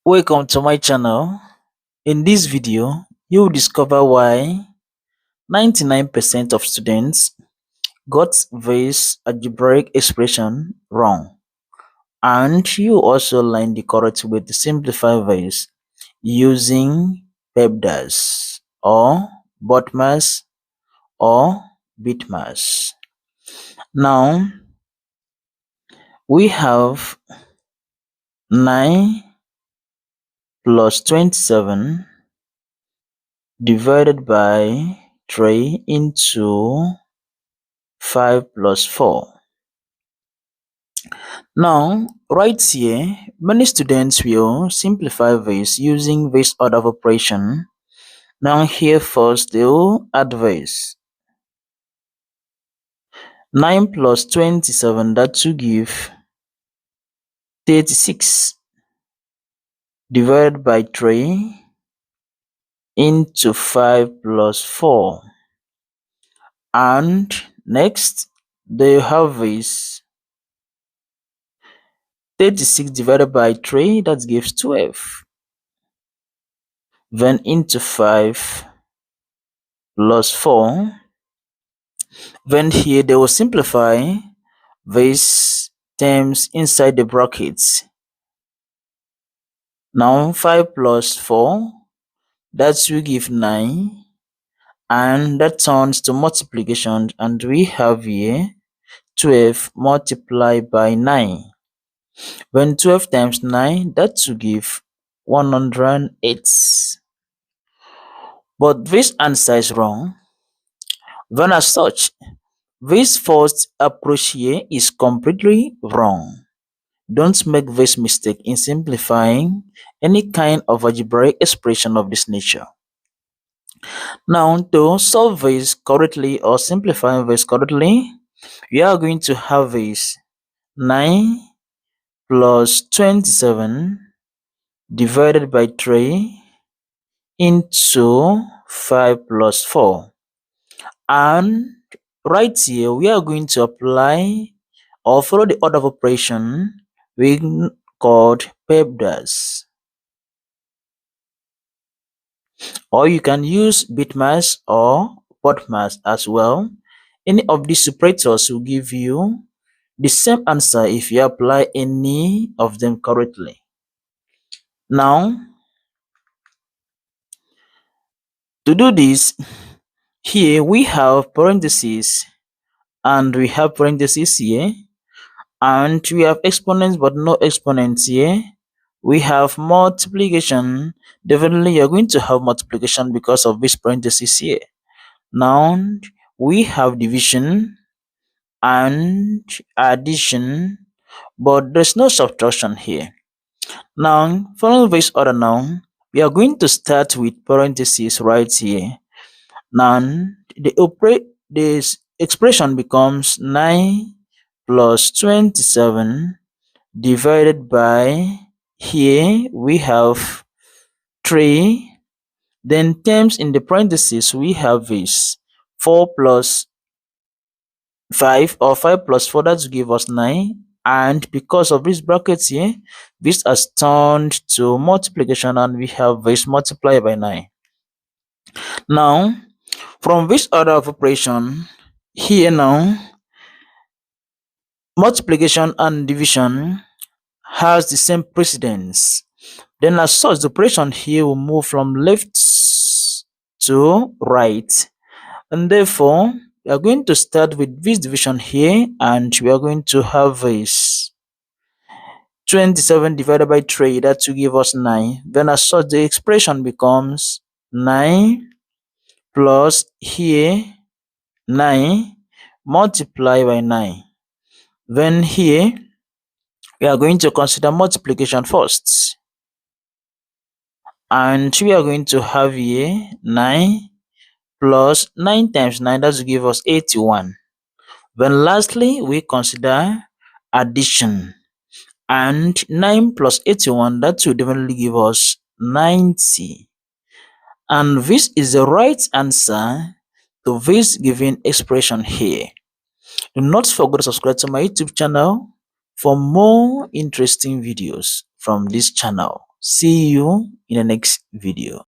Welcome to my channel. In this video, you will discover why 99% of students got this algebraic expression wrong, and you also learn the correct way to simplify this using PEMDAS or BODMAS or BIDMAS. Now, we have 9 plus 27 divided by 3 into 5 plus 4. Now, right here, many students will simplify this using this order of operation. Now here first, they will add this. 9 plus 27, that will give 36 divided by 3 into 5 plus 4. And next, they have this 36 divided by 3, that gives 12. Then into 5 plus 4. Then here they will simplify these terms inside the brackets. Now 5 plus 4, that will give 9, and that turns to multiplication, and we have here 12 multiplied by 9. When 12 times 9, that will give 108. But this answer is wrong. Then as such, this first approach here is completely wrong. Don't make this mistake in simplifying any kind of algebraic expression of this nature. Now, to solve this correctly or simplify this correctly, we are going to have this 9 plus 27 divided by 3 into 5 plus 4. And right here, we are going to apply or follow the order of operation we called PEMDAS. Or you can use BIDMAS or BODMAS as well. Any of these separators will give you the same answer if you apply any of them correctly. Now, to do this, here we have parentheses and we have parentheses here, and we have exponents but no exponents here. We have multiplication. Definitely you're going to have multiplication because of this parentheses here. Now we have division and addition, but there's no subtraction here. Now, following this order now, we are going to start with parentheses right here. Now, this expression becomes 9 plus 27 divided by, here we have 3. Then terms in the parentheses, we have this 4 plus 5 or 5 plus 4, that will give us 9. And because of these brackets here, this has turned to multiplication, and we have this multiplied by 9. Now, from this order of operation, here now, multiplication and division has the same precedence. Then as such, the operation here will move from left to right. And therefore, we are going to start with this division here, and we are going to have this 27 divided by 3, that will give us 9. Then as such, the expression becomes 9 plus here 9 multiplied by 9. Then here, we are going to consider multiplication first. And we are going to have here 9 plus 9 times 9, that will give us 81. Then lastly, we consider addition. And 9 plus 81, that will definitely give us 90. And this is the right answer to this given expression here. Do not forget to subscribe to my YouTube channel for more interesting videos from this channel. See you in the next video.